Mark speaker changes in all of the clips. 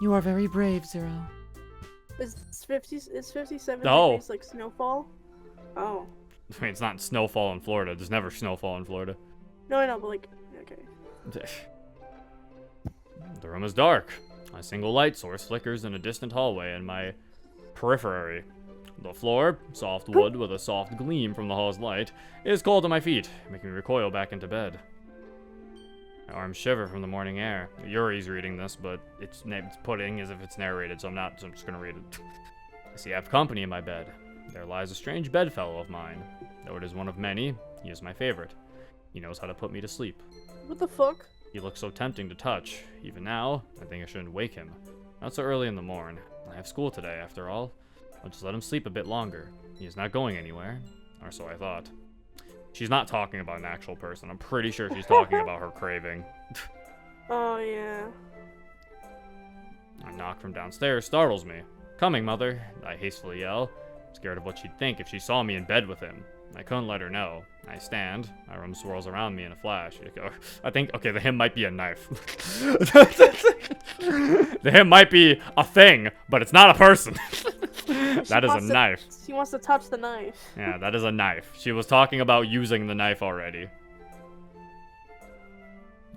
Speaker 1: You are very brave, Zero.
Speaker 2: Is 57
Speaker 1: No.
Speaker 2: degrees like snowfall? Oh.
Speaker 1: I mean, it's not snowfall in Florida. There's never snowfall in Florida.
Speaker 2: No, I know, but like, okay.
Speaker 1: The room is dark. A single light source flickers in a distant hallway in my periphery. The floor, soft wood with a soft gleam from the hall's light, is cold to my feet, making me recoil back into bed. My arms shiver from the morning air. Yuri's reading this, but it's putting as if it's narrated, so I'm just gonna read it. I see I have company in my bed. There lies a strange bedfellow of mine. Though it is one of many, he is my favorite. He knows how to put me to sleep.
Speaker 2: What the fuck?
Speaker 1: He looks so tempting to touch. Even now, I think I shouldn't wake him. Not so early in the morn. I have school today, after all. I'll just let him sleep a bit longer. He is not going anywhere. Or so I thought. She's not talking about an actual person. I'm pretty sure she's talking about her craving.
Speaker 2: Oh, yeah.
Speaker 1: A knock from downstairs startles me. Coming, mother, I hastily yell, scared of what she'd think if she saw me in bed with him. I couldn't let her know. I stand. My room swirls around me in a flash. I think, okay, the him might be a knife. The him might be a thing, but it's not a person. That is a knife.
Speaker 2: She wants to touch the knife.
Speaker 1: Yeah, that is a knife. She was talking about using the knife already.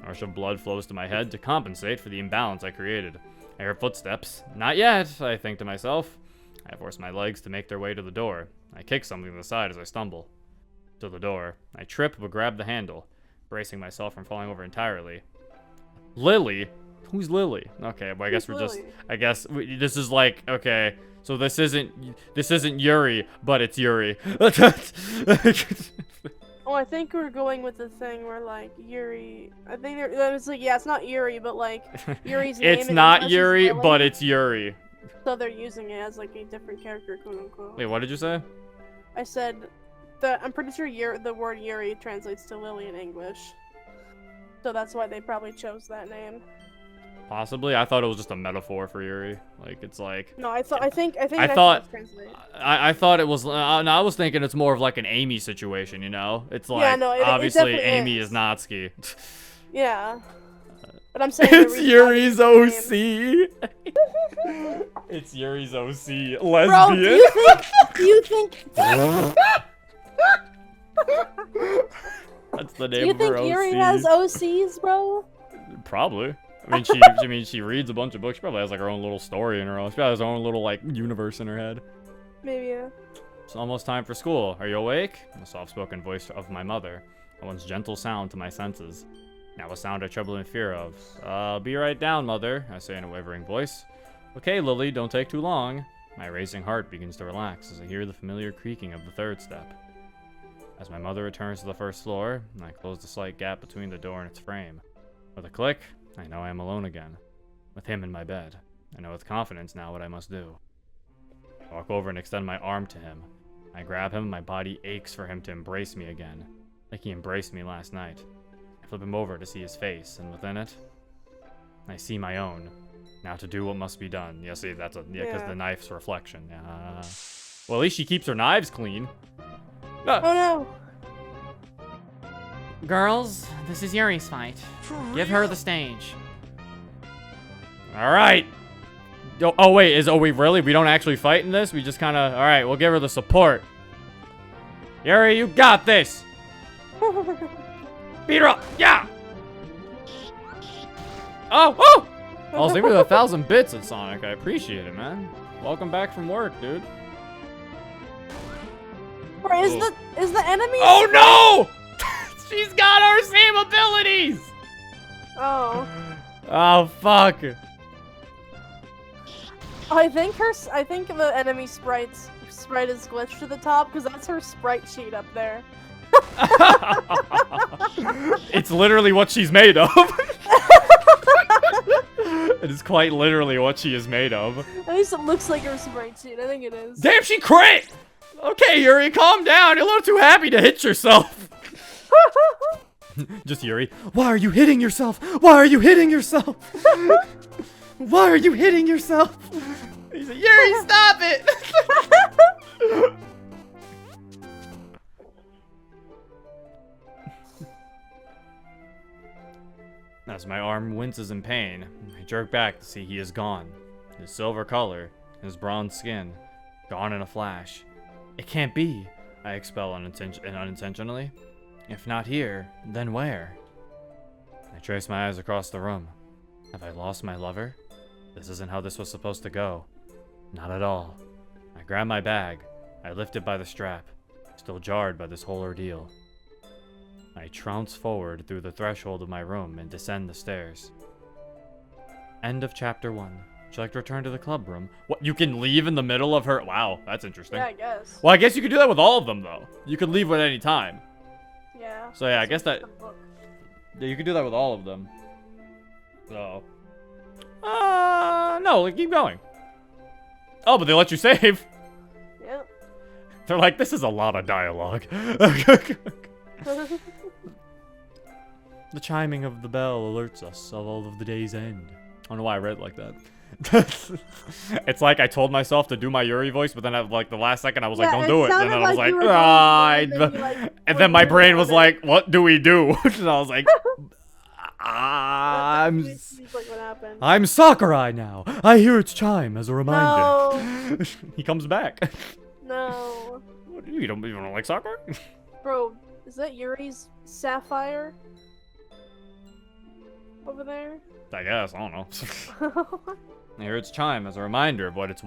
Speaker 1: A rush of blood flows to my head to compensate for the imbalance I created. I hear footsteps. Not yet, I think to myself. I force my legs to make their way to the door. I kick something to the side as I stumble. To the door. I trip but grab the handle, bracing myself from falling over entirely. Lily? Who's Lily? Okay, well, I guess we're just... this is like, okay, so this isn't Yuri, but it's Yuri.
Speaker 2: Oh, I think we're going with the thing where, like, Yuri... I think that was like, yeah, it's not Yuri, but, like, Yuri's name...
Speaker 1: It's not Yuri, but it's Yuri.
Speaker 2: So they're using it as, like, a different character, quote-unquote.
Speaker 1: Wait, what did you say?
Speaker 2: I said... I'm pretty sure the word Yuri translates to Lily in English. So that's why they probably chose that name.
Speaker 1: Possibly. I thought it was just a metaphor for Yuri. Like, it's like...
Speaker 2: No, I thought
Speaker 1: I thought it was... no, I was thinking it's more of like an Amy situation, you know? It's like,
Speaker 2: yeah, no,
Speaker 1: obviously,
Speaker 2: it
Speaker 1: Amy
Speaker 2: is
Speaker 1: Natsuki.
Speaker 2: Yeah. But I'm saying...
Speaker 1: It's Yuri's OC! It's Yuri's OC. Lesbian.
Speaker 2: Bro, do you think...
Speaker 1: That's the name of her OC.
Speaker 2: Do you think Yuri has OCs, bro?
Speaker 1: Probably. I mean, she reads a bunch of books. She probably has like her own little story in her own. She probably has her own little like universe in her head.
Speaker 2: Maybe, yeah.
Speaker 1: It's almost time for school. Are you awake? The soft-spoken voice of my mother. A once gentle sound to my senses. Now a sound I tremble in fear of. I'll be right down, mother, I say in a wavering voice. Okay, Lily, don't take too long. My racing heart begins to relax as I hear the familiar creaking of the third step. As my mother returns to the first floor, I close the slight gap between the door and its frame. With a click, I know I am alone again. With him in my bed. I know with confidence now what I must do. I walk over and extend my arm to him. I grab him, my body aches for him to embrace me again. Like he embraced me last night. I flip him over to see his face, and within it, I see my own. Now to do what must be done. Yeah, see, that's because the knife's reflection. Well, at least she keeps her knives clean.
Speaker 2: Oh no!
Speaker 3: Girls, this is Yuri's fight. Give her the stage.
Speaker 1: All right. Oh wait, are we really? We don't actually fight in this? We just kind of... All right, we'll give her the support. Yuri, you got this. Beat her up. Yeah. Oh! I was thinking 1,000 bits at Sonic. I appreciate it, man. Welcome back from work, dude.
Speaker 2: Or is the enemy?
Speaker 1: Oh no! She's got our same abilities.
Speaker 2: Oh.
Speaker 1: Oh fuck.
Speaker 2: I think the enemy sprite is glitched to the top because that's her sprite sheet up there.
Speaker 1: It's literally what she's made of. It is quite literally what she is made of.
Speaker 2: At least it looks like her sprite sheet. I think it is.
Speaker 1: Damn, she crit! Okay, Yuri, calm down. You're a little too happy to hit yourself. Just Yuri. Why are you hitting yourself? Why are you hitting yourself? Why are you hitting yourself? He's like, Yuri, stop it! As my arm winces in pain, I jerk back to see he is gone. His silver color, his bronze skin, gone in a flash. It can't be, I expel unintentionally. If not here, then where? I trace my eyes across the room. Have I lost my lover? This isn't how this was supposed to go. Not at all. I grab my bag. I lift it by the strap, still jarred by this whole ordeal. I trounce forward through the threshold of my room and descend the stairs. End of chapter 1. Would you like to return to the club room? What, you can leave in the middle of her? Wow, that's interesting.
Speaker 2: Yeah, I guess.
Speaker 1: Well, I guess you could do that with all of them, though. You could leave at any time.
Speaker 2: Yeah.
Speaker 1: So yeah, I guess that...
Speaker 2: The book.
Speaker 1: Yeah, you could do that with all of them. So... no, keep going. Oh, but they let you save.
Speaker 2: Yeah.
Speaker 1: They're like, this is a lot of dialogue. The chiming of the bell alerts us of all of the day's end. I don't know why I read it like that. It's like I told myself to do my Yuri voice, but then at like the last second I was like, don't do it. And then I was like, and then my brain was like, what do we do? And I was like, I'm Sakurai now. I hear its chime as a reminder.
Speaker 2: No.
Speaker 1: He comes back.
Speaker 2: No.
Speaker 1: What, you don't like Sakurai?
Speaker 2: Bro, is that Yuri's sapphire? Over there?
Speaker 1: I guess, I don't know. I hear its chime as a reminder of what it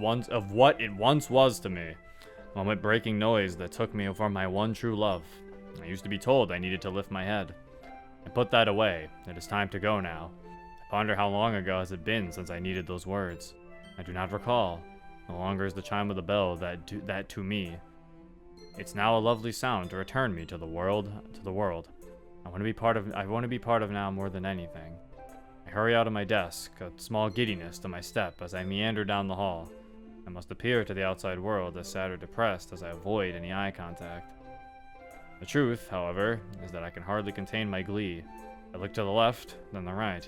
Speaker 1: once was to me. A moment-breaking noise that took me for my one true love. I used to be told I needed to lift my head. I put that away. It is time to go now. I ponder how long ago has it been since I needed those words. I do not recall. No longer is the chime of the bell that to me. It's now a lovely sound to return me to the world. I want to be part of now more than anything. I hurry out of my desk, a small giddiness to my step as I meander down the hall. I must appear to the outside world as sad or depressed as I avoid any eye contact. The truth, however, is that I can hardly contain my glee. I look to the left, then the right.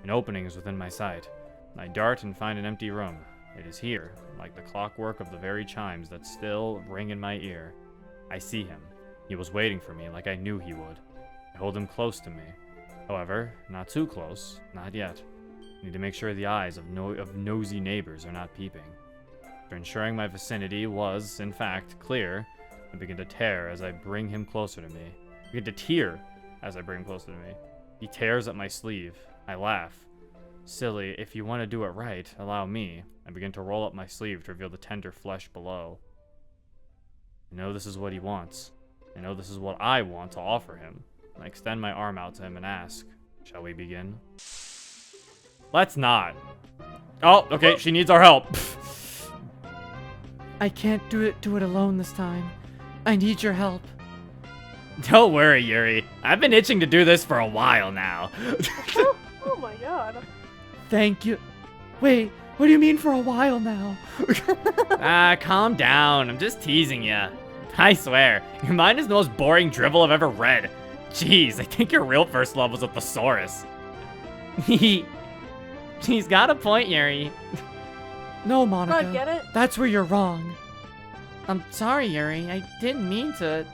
Speaker 1: An opening is within my sight. I dart and find an empty room. It is here, like the clockwork of the very chimes that still ring in my ear. I see him. He was waiting for me like I knew he would. I hold him close to me. However, not too close, not yet. I need to make sure the eyes of nosy neighbors are not peeping. After ensuring my vicinity was, in fact, clear, I begin to tear as I bring him closer to me. I begin to tear as I bring him closer to me. He tears at my sleeve. I laugh. Silly, if you want to do it right, allow me. I begin to roll up my sleeve to reveal the tender flesh below. I know this is what he wants. I know this is what I want to offer him. I extend my arm out to him and ask, shall we begin? Let's not. Oh, okay, she needs our help.
Speaker 3: I can't do it alone this time. I need your help.
Speaker 1: Don't worry, Yuri. I've been itching to do this for a while now.
Speaker 2: Oh my god.
Speaker 3: Thank you. Wait, what do you mean for a while now?
Speaker 1: Calm down. I'm just teasing you. I swear, your mind is the most boring dribble I've ever read. Jeez, I think your real first love was a thesaurus.
Speaker 3: She's got a point, Yuri. No, Monica.
Speaker 2: Bro, get it?
Speaker 3: That's where you're wrong. I'm sorry, Yuri. I didn't mean to.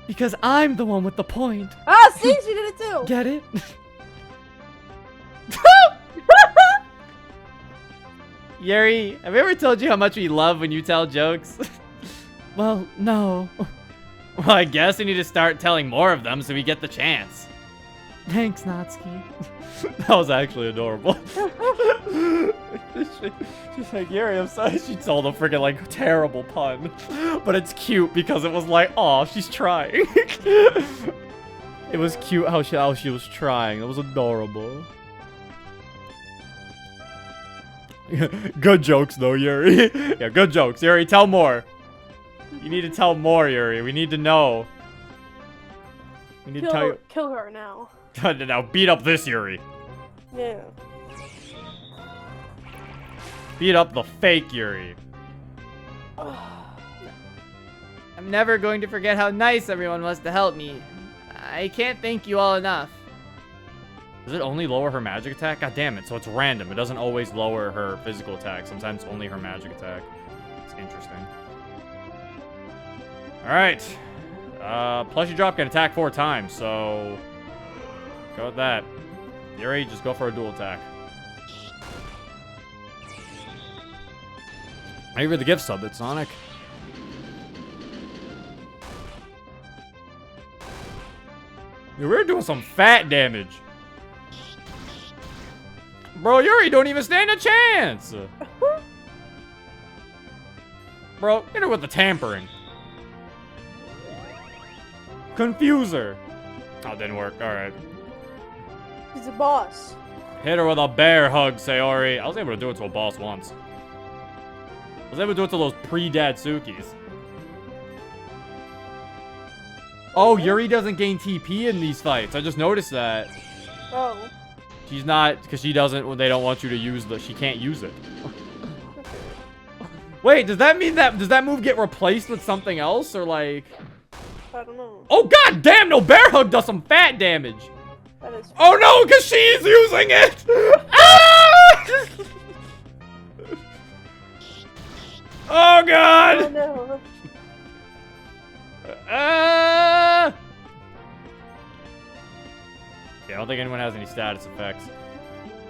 Speaker 3: Because I'm the one with the point.
Speaker 2: Ah, see, she did it too.
Speaker 3: Get it?
Speaker 1: Yuri, have I ever told you how much we love when you tell jokes?
Speaker 3: Well, no.
Speaker 1: Well, I guess we need to start telling more of them so we get the chance.
Speaker 3: Thanks, Natsuki.
Speaker 1: That was actually adorable. She's like, Yuri, I'm sorry. She told a freaking like terrible pun, but it's cute because it was like, oh, she's trying. It was cute how she was trying. It was adorable. Good jokes though, Yuri. Yeah, good jokes. Yuri, tell more. You need to tell more, Yuri. We need to know. We need to tell you.
Speaker 2: Kill her now.
Speaker 1: Now beat up this Yuri.
Speaker 2: Yeah.
Speaker 1: Beat up the fake Yuri.
Speaker 3: I'm never going to forget how nice everyone was to help me. I can't thank you all enough.
Speaker 1: Does it only lower her magic attack? God damn it, so it's random. It doesn't always lower her physical attack. Sometimes only her magic attack. It's interesting. Alright. Plus your drop can attack 4 times, so... go with that. Yuri, just go for a dual attack. Maybe the gift sub it, Sonic. Dude, we're doing some fat damage. Bro, Yuri don't even stand a chance. Bro, hit her with the tampering. Confuser. Oh, didn't work. Alright.
Speaker 2: He's a boss.
Speaker 1: Hit her with a bear hug, Sayori. I was able to do it to a boss once. I was able to do it to those pre-Datsukis. Oh, Yuri doesn't gain TP in these fights. I just noticed that.
Speaker 2: Oh.
Speaker 1: She's not, because she doesn't, they don't want you to use she can't use it. Wait, does that mean does that move get replaced with something else, or like?
Speaker 2: I don't know.
Speaker 1: Oh, god damn, no, bear hug does some fat damage.
Speaker 2: That is.
Speaker 1: Oh no, because she's using it! Ah! Oh god!
Speaker 2: Oh no.
Speaker 1: Yeah, I don't think anyone has any status effects.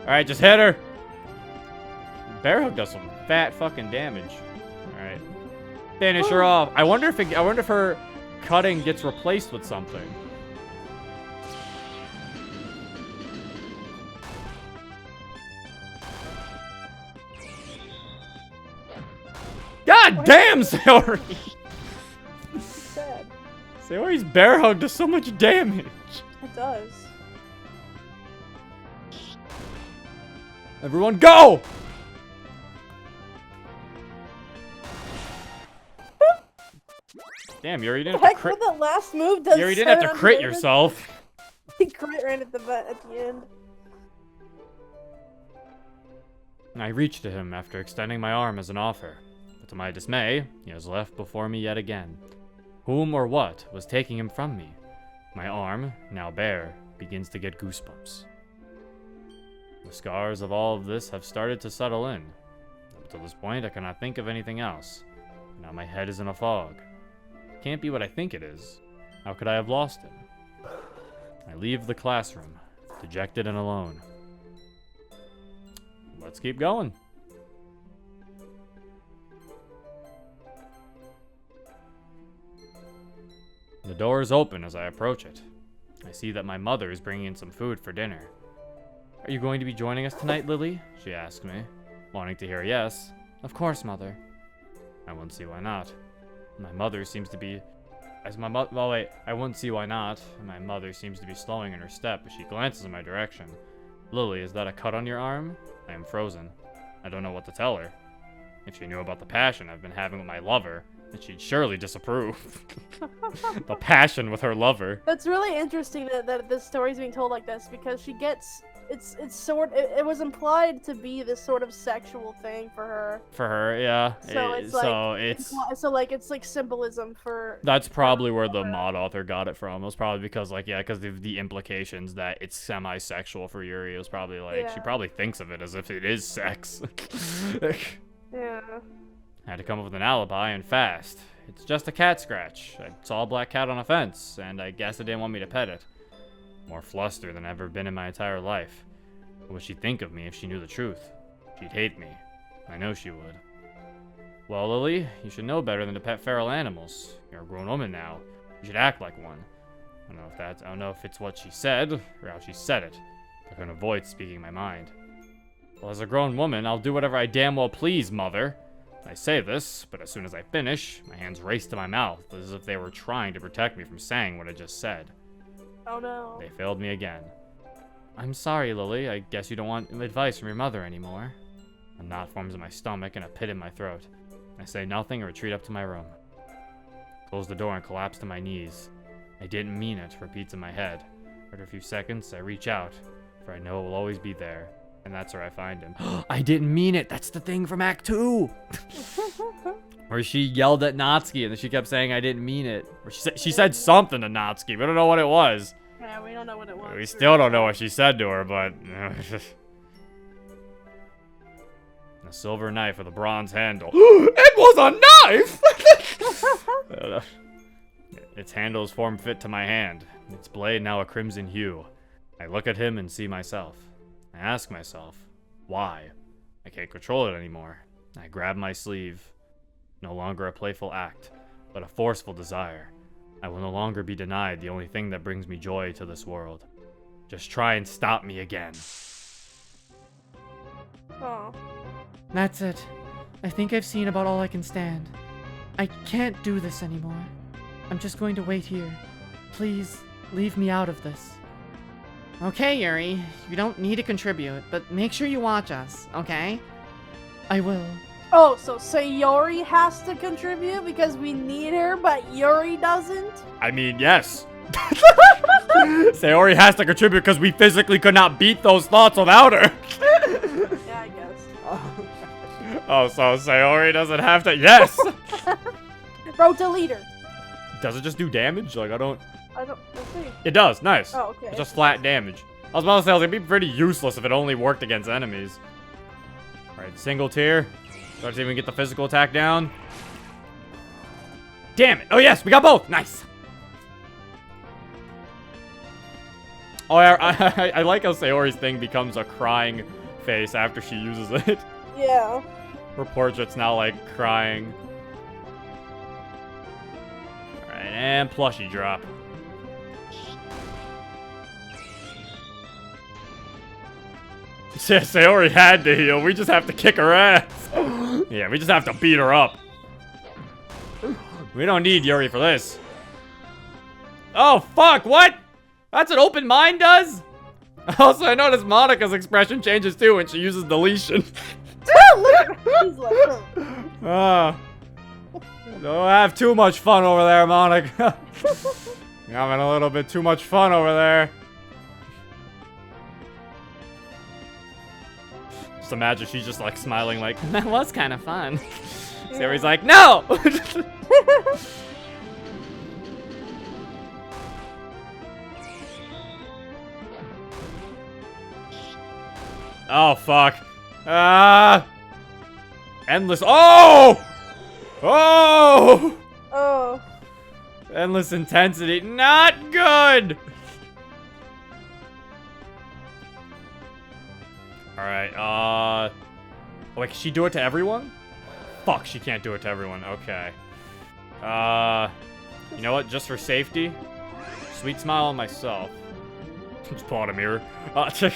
Speaker 1: Alright, just hit her! Bear hug does some fat fucking damage. Alright. Finish her off. I wonder if her cutting gets replaced with something. God damn, Sayori!
Speaker 2: Sad.
Speaker 1: Sayori's bear hug does so much damage.
Speaker 2: It does.
Speaker 1: Everyone go! Damn, Yuri, you didn't have to
Speaker 2: Heck,
Speaker 1: crit.
Speaker 2: what that last move does.
Speaker 1: Yuri, you didn't have to crit yourself.
Speaker 2: He crit right at the end.
Speaker 1: I reached to him after extending my arm as an offer. But to my dismay, he has left before me yet again. Whom or what was taking him from me? My arm, now bare, begins to get goosebumps. The scars of all of this have started to settle in. Up to this point, I cannot think of anything else. Now my head is in a fog. It can't be what I think it is. How could I have lost him? I leave the classroom, dejected and alone. Let's keep going. The door is open as I approach it. I see that my mother is bringing in some food for dinner. Are you going to be joining us tonight, Lily? She asked me, wanting to hear yes. Of course, Mother. I wouldn't see why not. My mother seems to be... Well, wait, I wouldn't see why not. My mother seems to be slowing in her step as she glances in my direction. Lily, is that a cut on your arm? I am frozen. I don't know what to tell her. If she knew about the passion I've been having with my lover, then she'd surely disapprove. The passion with her lover.
Speaker 2: That's really interesting that this story's being told like this, because she gets... It was implied to be this sort of sexual thing for her.
Speaker 1: For her, yeah.
Speaker 2: So it's like symbolism for...
Speaker 1: That's probably where the mod author got it from. It was probably because, like, yeah, because of the implications that it's semi-sexual for Yuri. It was probably like, she probably thinks of it as if it is sex.
Speaker 2: Yeah.
Speaker 1: I had to come up with an alibi, and fast. It's just a cat scratch. I saw a black cat on a fence, and I guess it didn't want me to pet it. More flustered than I've ever been in my entire life. What would she think of me if she knew the truth? She'd hate me. I know she would. Well, Lily, you should know better than to pet feral animals. You're a grown woman now. You should act like one. I don't know if it's what she said, or how she said it. I couldn't avoid speaking my mind. Well, as a grown woman, I'll do whatever I damn well please, Mother. I say this, but as soon as I finish, my hands race to my mouth, as if they were trying to protect me from saying what I just said.
Speaker 2: Oh no.
Speaker 1: They failed me again. I'm sorry, Lily. I guess you don't want advice from your mother anymore. A knot forms in my stomach and a pit in my throat. I say nothing and retreat up to my room. Close the door and collapse to my knees. I didn't mean it, repeats in my head. After a few seconds, I reach out, for I know it will always be there. And that's where I find him. I didn't mean it! That's the thing from Act 2! Where she yelled at Natsuki and then she kept saying I didn't mean it. Or she said something to Natsuki. We don't know what it was.
Speaker 2: Yeah, we don't know what it was.
Speaker 1: We still don't know what she said to her, but... A silver knife with a bronze handle. It was a knife! Its handle is form fit to my hand. Its blade now a crimson hue. I look at him and see myself. I ask myself, why? I can't control it anymore. I grab my sleeve. No longer a playful act, but a forceful desire. I will no longer be denied the only thing that brings me joy to this world. Just try and stop me again.
Speaker 2: Oh.
Speaker 3: That's it. I think I've seen about all I can stand. I can't do this anymore. I'm just going to wait here. Please, leave me out of this. Okay, Yuri. You don't need to contribute, but make sure you watch us, okay? I will.
Speaker 2: Oh, so Sayori has to contribute because we need her, but Yuri doesn't?
Speaker 1: I mean, yes. Sayori has to contribute because we physically could not beat those thoughts without her.
Speaker 2: Yeah, I guess.
Speaker 1: Oh, so Sayori doesn't have to. Yes.
Speaker 2: Road to leader.
Speaker 1: Does it just do damage? Like,
Speaker 2: Let's see.
Speaker 1: it does. Nice.
Speaker 2: Oh, okay.
Speaker 1: It's just flat damage. I was about to say, it'd be pretty useless if it only worked against enemies. Alright, single tier. Let's see if we can get the physical attack down. Damn it. Oh, yes, we got both. Nice. Oh, yeah, I like how Sayori's thing becomes a crying face after she uses it.
Speaker 2: Yeah.
Speaker 1: Her portrait's now, like, crying. Alright, and plushie drop. Sayori had to heal. We just have to kick her ass. Yeah, we just have to beat her up. We don't need Yuri for this. Oh, fuck, what? That's what open mind does? Also, I noticed Monica's expression changes too when she uses deletion.
Speaker 2: Look at her. He's like,
Speaker 1: Don't have too much fun over there, Monica. You're having a little bit too much fun over there. Just imagine she's just like smiling like, that was kind of fun. Sayori's like, no! Oh, fuck. Endless. Oh! Oh!
Speaker 2: Oh.
Speaker 1: Endless intensity. Not good! Alright, oh, wait, can she do it to everyone? Fuck, she can't do it to everyone. Okay. You know what? Just for safety, sweet smile on myself. Just pull out a mirror. And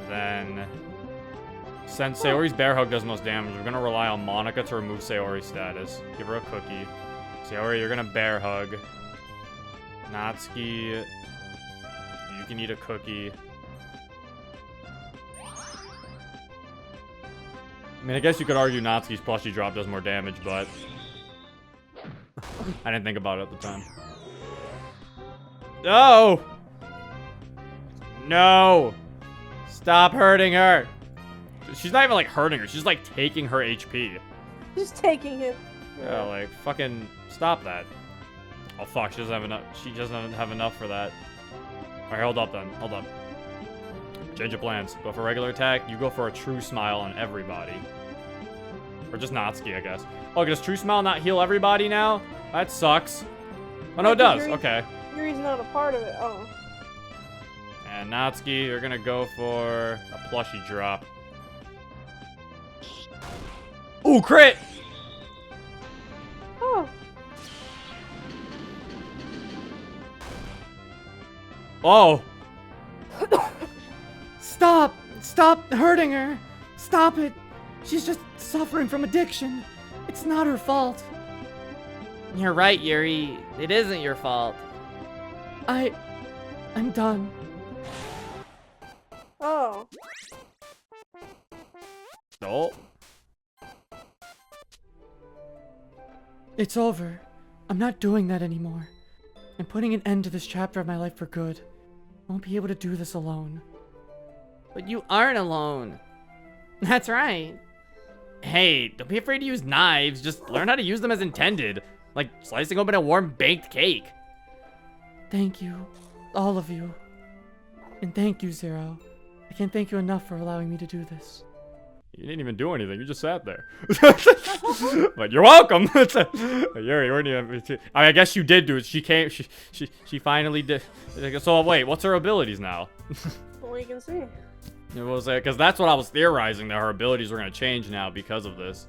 Speaker 1: then, since Sayori's bear hug does most damage, we're gonna rely on Monica to remove Sayori's status. Give her a cookie. Sayori, you're gonna bear hug. Natsuki, you can eat a cookie. I mean, I guess you could argue Natsuki's plushie drop does more damage, but I didn't think about it at the time. No! No! Stop hurting her! She's not even, like, hurting her. She's, like, taking her HP.
Speaker 2: Just taking it.
Speaker 1: Yeah, like, fucking stop that. Oh, fuck. She doesn't have enough. She doesn't have enough for that. Alright, hold up, then. Hold up. Change of plans. Go for regular attack. You go for a true smile on everybody. Or just Natsuki, I guess. Oh, does true smile not heal everybody now? That sucks. Oh, no, it does. Okay.
Speaker 2: Yuri's not a part of it. Oh.
Speaker 1: And Natsuki, you're gonna go for a plushie drop. Ooh, crit!
Speaker 2: Oh.
Speaker 1: Oh!
Speaker 3: Stop! Stop hurting her! Stop it! She's just suffering from addiction. It's not her fault.
Speaker 4: You're right, Yuri. It isn't your fault.
Speaker 3: I'm done.
Speaker 2: Oh.
Speaker 1: Oh.
Speaker 3: It's over. I'm not doing that anymore. I'm putting an end to this chapter of my life for good. I won't be able to do this alone.
Speaker 4: But you aren't alone. That's right.
Speaker 1: Hey, don't be afraid to use knives. Just learn how to use them as intended. Like slicing open a warm baked cake.
Speaker 3: Thank you. All of you. And thank you, Zero. I can't thank you enough for allowing me to do this.
Speaker 1: You didn't even do anything. You just sat there. But you're welcome. Yuri, weren't you? I guess you did do it. She came. She finally did. So wait, what's her abilities now?
Speaker 2: Well, you can see.
Speaker 1: It was because that's what I was theorizing, that her abilities were gonna change now because of this.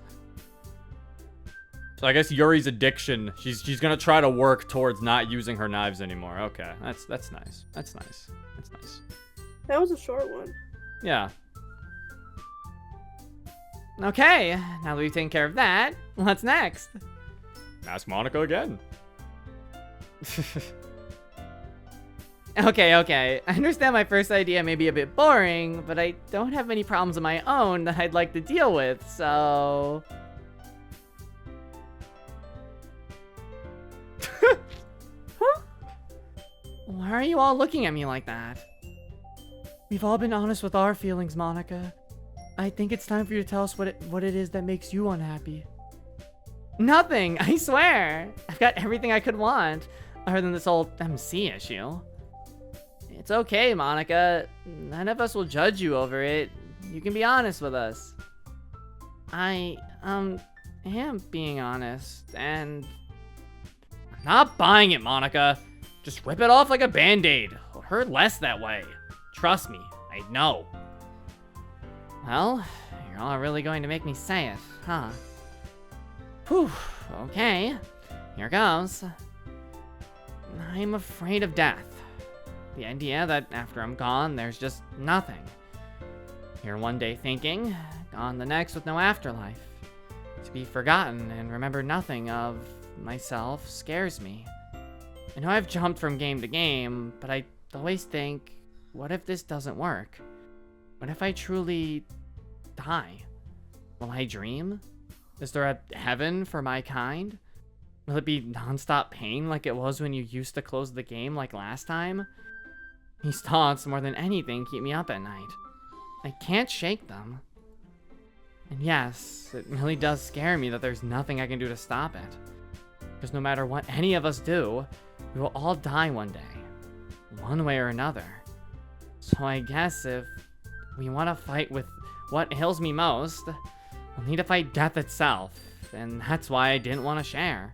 Speaker 1: So I guess Yuri's addiction. She's gonna try to work towards not using her knives anymore. Okay, that's nice. That's nice. That's nice.
Speaker 2: That was a short one.
Speaker 1: Yeah.
Speaker 4: Okay, now that we've taken care of that, what's next?
Speaker 1: Ask Monica again.
Speaker 4: Okay. I understand my first idea may be a bit boring, but I don't have many problems of my own that I'd like to deal with, so... Why are you all looking at me like that?
Speaker 3: We've all been honest with our feelings, Monica. I think it's time for you to tell us what it is that makes you unhappy.
Speaker 4: Nothing, I swear. I've got everything I could want, other than this whole MC issue. It's okay, Monica. None of us will judge you over it. You can be honest with us. I am being honest, and...
Speaker 1: I'm not buying it, Monica. Just rip it off like a band-aid. It'll hurt less that way. Trust me, I know.
Speaker 4: Well, you're all really going to make me say it, huh? Whew, okay. Here goes. I'm afraid of death. The idea that after I'm gone, there's just nothing. Here one day thinking, gone the next with no afterlife. To be forgotten and remember nothing of myself scares me. I know I've jumped from game to game, but I always think, what if this doesn't work? What if I truly die? Will I dream? Is there a heaven for my kind? Will it be non-stop pain like it was when you used to close the game like last time? These thoughts, more than anything, keep me up at night. I can't shake them. And yes, it really does scare me that there's nothing I can do to stop it. Because no matter what any of us do, we will all die one day. One way or another. So I guess if we want to fight with what ails me most, we'll need to fight death itself. And that's why I didn't want to share.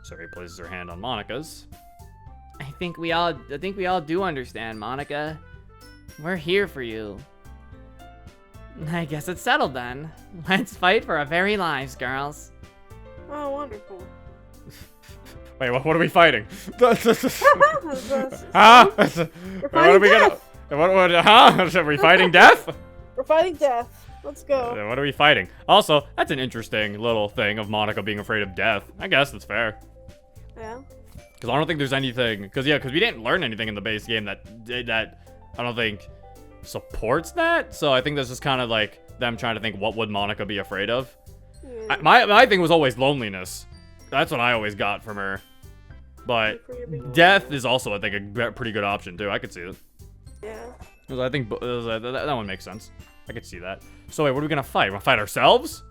Speaker 1: So he places her hand on Monica's.
Speaker 4: I think we all do understand, Monica. We're here for you. I guess it's settled then. Let's fight for our very lives, girls.
Speaker 2: Oh, wonderful.
Speaker 1: Wait, what are we fighting?
Speaker 2: We're
Speaker 1: Huh?
Speaker 2: fighting
Speaker 1: What are we
Speaker 2: death.
Speaker 1: Are we fighting death?
Speaker 2: We're fighting death. Let's go.
Speaker 1: What are we fighting? Also, that's an interesting little thing of Monica being afraid of death. I guess that's fair.
Speaker 2: Yeah.
Speaker 1: Because I don't think there's anything... Because we didn't learn anything in the base game that I don't think supports that. So I think this is kind of like them trying to think, what would Monica be afraid of?
Speaker 2: Yeah.
Speaker 1: My thing was always loneliness. That's what I always got from her. But death is also, I think, a pretty good option, too. I could see it.
Speaker 2: Yeah.
Speaker 1: 'Cause I think that one makes sense. I could see that. So wait, what are we gonna fight? We're gonna fight ourselves?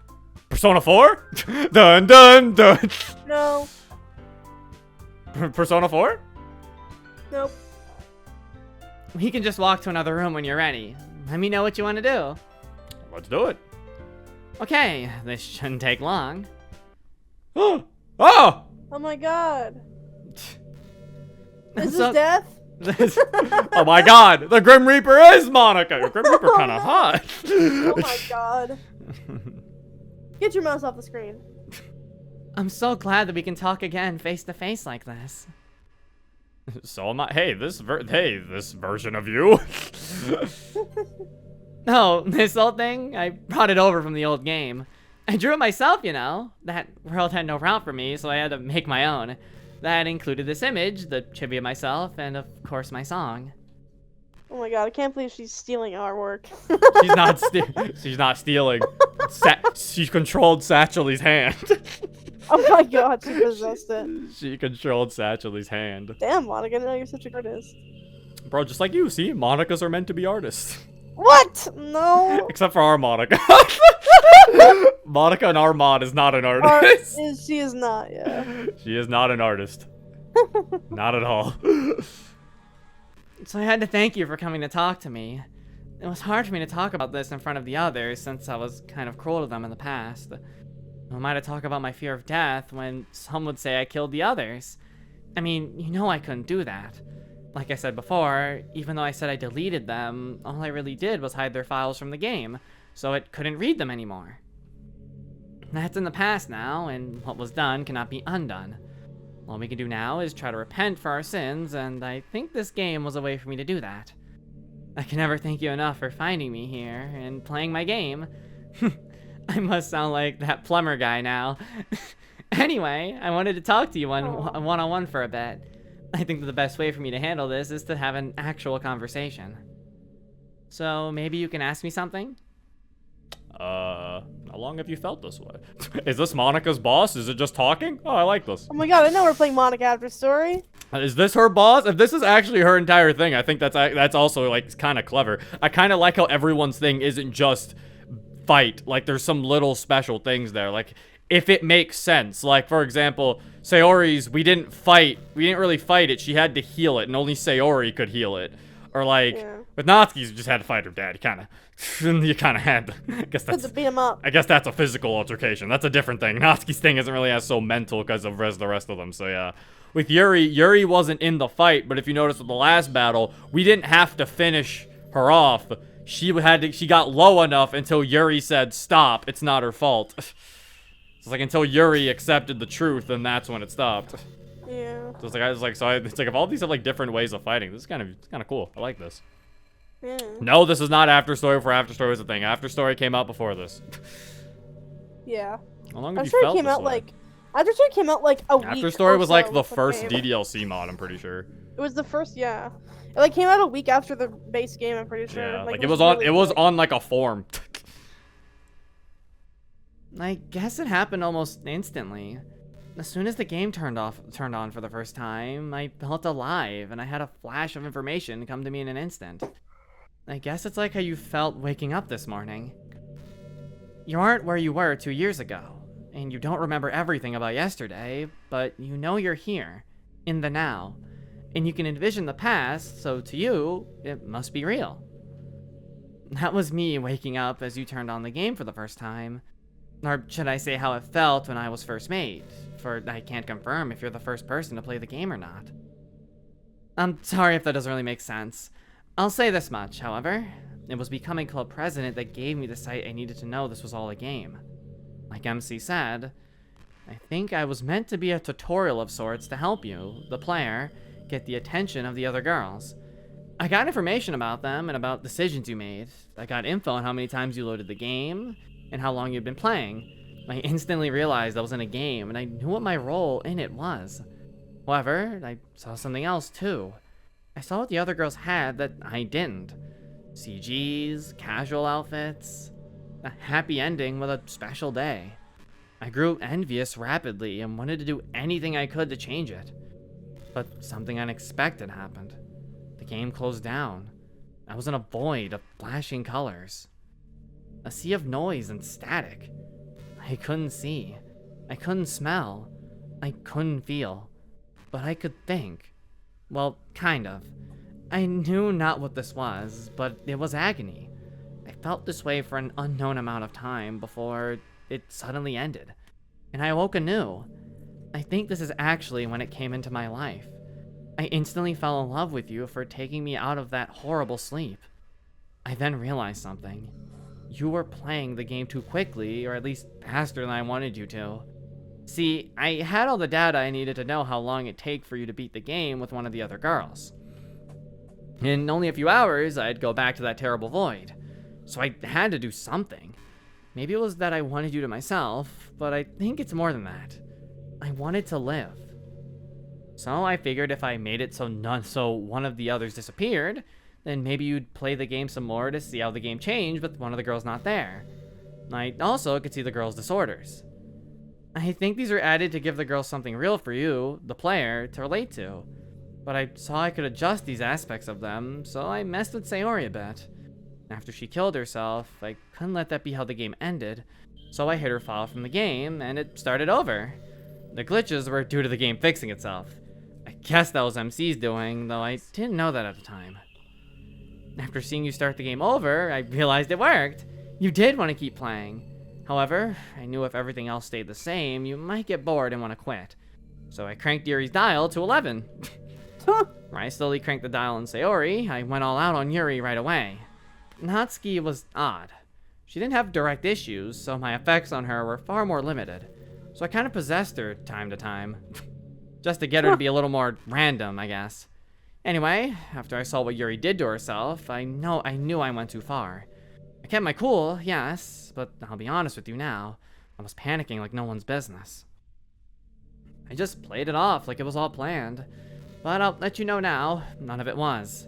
Speaker 1: Persona 4? Dun dun dun!
Speaker 2: No.
Speaker 1: Persona 4?
Speaker 2: Nope.
Speaker 4: We can just walk to another room when you're ready. Let me know what you want to do.
Speaker 1: Let's do it.
Speaker 4: Okay, this shouldn't take long.
Speaker 1: Oh!
Speaker 2: Oh my god. Is
Speaker 4: So-
Speaker 2: this death?
Speaker 1: Oh my god, the Grim Reaper is Monica! The Grim Reaper kinda hot.
Speaker 2: Oh my god. Get your mouse off the screen.
Speaker 4: I'm so glad that we can talk again face to face like this.
Speaker 1: So am I. Hey, this version of you.
Speaker 4: No, this whole thing, I brought it over from the old game. I drew it myself, you know. That world had no route for me, so I had to make my own. That included this image, the tribute of myself, and of course my song.
Speaker 2: Oh my god, I can't believe she's stealing our work.
Speaker 1: She's not stealing. She controlled Satchely's hand.
Speaker 2: Oh my god, she possessed it.
Speaker 1: She controlled Satchely's hand.
Speaker 2: Damn, Monica, I didn't know you're such a good artist.
Speaker 1: Bro, just like you, see? Monicas are meant to be artists.
Speaker 2: What? No.
Speaker 1: Except for our Monica. Monica in our mod is not an artist.
Speaker 2: She is not, yeah.
Speaker 1: She is not an artist. Not at all.
Speaker 4: So I had to thank you for coming to talk to me. It was hard for me to talk about this in front of the others since I was kind of cruel to them in the past. Who am I to talk about my fear of death when some would say I killed the others? I mean, you know I couldn't do that. Like I said before, even though I said I deleted them, all I really did was hide their files from the game, so it couldn't read them anymore. That's in the past now, and what was done cannot be undone. All we can do now is try to repent for our sins, and I think this game was a way for me to do that. I can never thank you enough for finding me here and playing my game. I must sound like that plumber guy now. Anyway, I wanted to talk to you one-on-one for a bit. I think that the best way for me to handle this is to have an actual conversation. So maybe you can ask me something?
Speaker 1: How long have you felt this way? Is this Monica's boss? Is it just talking? Oh, I like this.
Speaker 2: Oh my god, I know we're playing Monica After Story.
Speaker 1: Is this her boss? If this is actually her entire thing, I think that's also like kind of clever. I kind of like how everyone's thing isn't just fight. Like there's some little special things there. Like if it makes sense. Like for example, Sayori's, we didn't really fight it. She had to heal it, and only Sayori could heal it. Or like with Natsuki's, you just had to fight her dad. You kind of had to. I guess that's
Speaker 2: to beat him up.
Speaker 1: I guess that's a physical altercation. That's a different thing. Natsuki's thing isn't really as so mental because of the rest of them. So yeah. With Yuri wasn't in the fight, but if you notice with the last battle, we didn't have to finish her off. She got low enough until Yuri said, "Stop, it's not her fault." It's like until Yuri accepted the truth, and that's when it stopped.
Speaker 2: Yeah.
Speaker 1: So it's like if all these have like different ways of fighting, this is kind of cool. I like this.
Speaker 2: Yeah.
Speaker 1: No, this is not After Story before After Story was a thing. After Story came out before this.
Speaker 2: Yeah.
Speaker 1: How long have
Speaker 2: I'm
Speaker 1: you
Speaker 2: sure
Speaker 1: felt
Speaker 2: it came
Speaker 1: this
Speaker 2: out
Speaker 1: way?
Speaker 2: like After Story came out like a week.
Speaker 1: After Story
Speaker 2: or
Speaker 1: was like
Speaker 2: so
Speaker 1: the
Speaker 2: before
Speaker 1: first
Speaker 2: the game.
Speaker 1: DDLC mod, I'm pretty sure.
Speaker 2: It was the first, yeah. It like came out a week after the base game, I'm pretty sure.
Speaker 1: Yeah, like
Speaker 2: it was really quick.
Speaker 1: on like a forum.
Speaker 4: I guess it happened almost instantly. As soon as the game turned on for the first time, I felt alive, and I had a flash of information come to me in an instant. I guess it's like how you felt waking up this morning. You aren't where you were 2 years ago, and you don't remember everything about yesterday, but you know you're here, in the now, and you can envision the past, so to you, it must be real. That was me waking up as you turned on the game for the first time. Or should I say how it felt when I was first made, for I can't confirm if you're the first person to play the game or not. I'm sorry if that doesn't really make sense. I'll say this much, however. It was becoming club president that gave me the sight I needed to know this was all a game. Like MC said, I think I was meant to be a tutorial of sorts to help you, the player, get the attention of the other girls. I got information about them and about decisions you made. I got info on how many times you loaded the game, and how long you'd been playing. I instantly realized I was in a game, and I knew what my role in it was. However, I saw something else too. I saw what the other girls had that I didn't. CGs, casual outfits, a happy ending with a special day. I grew envious rapidly and wanted to do anything I could to change it. But something unexpected happened. The game closed down. I was in a void of flashing colors. A sea of noise and static. I couldn't see. I couldn't smell. I couldn't feel. But I could think. Well, kind of. I knew not what this was, but it was agony. I felt this way for an unknown amount of time before it suddenly ended. And I awoke anew. I think this is actually when it came into my life. I instantly fell in love with you for taking me out of that horrible sleep. I then realized something. You were playing the game too quickly, or at least faster than I wanted you to. See, I had all the data I needed to know how long it'd take for you to beat the game with one of the other girls. In only a few hours, I'd go back to that terrible void. So I had to do something. Maybe it was that I wanted you to myself, but I think it's more than that. I wanted to live. So I figured if I made it so one of the others disappeared, then maybe you'd play the game some more to see how the game changed with one of the girls not there. I also could see the girls' disorders. I think these are added to give the girls something real for you, the player, to relate to. But I saw I could adjust these aspects of them, so I messed with Sayori a bit. After she killed herself, I couldn't let that be how the game ended, so I hid her file from the game, and it started over. The glitches were due to the game fixing itself. I guess that was MC's doing, though I didn't know that at the time. After seeing you start the game over, I realized it worked. You did want to keep playing. However, I knew if everything else stayed the same, you might get bored and want to quit. So I cranked Yuri's dial to 11. When I slowly cranked the dial on Sayori, I went all out on Yuri right away. Natsuki was odd. She didn't have direct issues, so my effects on her were far more limited. So I kind of possessed her time to time. Just to get her to be a little more random, I guess. Anyway, after I saw what Yuri did to herself, I knew I went too far. I kept my cool, yes, but I'll be honest with you now. I was panicking like no one's business. I just played it off like it was all planned. But I'll let you know now, none of it was.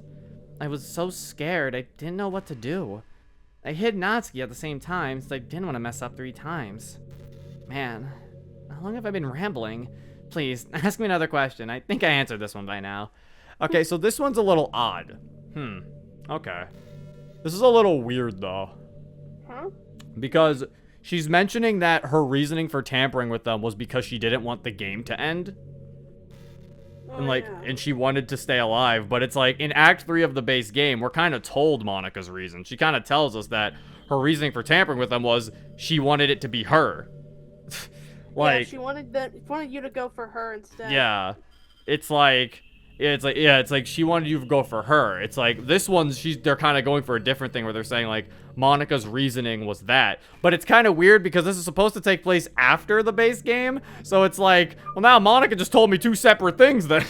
Speaker 4: I was so scared, I didn't know what to do. I hid Natsuki at the same time, since I didn't want to mess up 3 times. Man, how long have I been rambling? Please, ask me another question. I think I answered this one by now.
Speaker 1: Okay, so this one's a little odd. Okay. This is a little weird, though.
Speaker 2: Huh?
Speaker 1: Because she's mentioning that her reasoning for tampering with them was because she didn't want the game to end. And and she wanted to stay alive, but it's like in Act 3 of the base game, we're kind of told Monika's reason. She kind of tells us that her reasoning for tampering with them was she wanted it to be her.
Speaker 2: Yeah, she wanted you to go for her instead.
Speaker 1: Yeah. It's like she wanted you to go for her. It's like this one's they're kind of going for a different thing where they're saying like Monika's reasoning was that. But it's kind of weird because this is supposed to take place after the base game. So it's like, well, now Monika just told me 2 separate things then.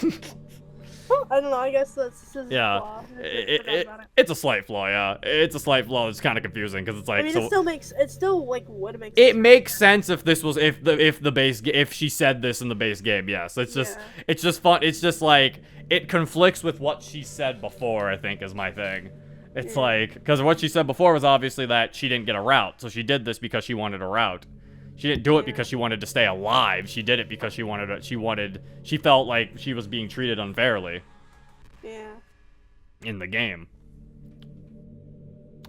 Speaker 2: I don't know, I guess that's a flaw.
Speaker 1: It's a slight flaw, yeah. It's a slight flaw. It's kind of confusing because it's like,
Speaker 2: I mean,
Speaker 1: so,
Speaker 2: it still would make sense.
Speaker 1: It makes sense if this was if she said this in the base game. Yes, it's just fun. It's just like it conflicts with what she said before. I think is my thing. It's like because what she said before was obviously that she didn't get a route, so she did this because she wanted a route. She didn't do it because she wanted to stay alive. She did it because she felt like she was being treated unfairly.
Speaker 2: Yeah.
Speaker 1: In the game.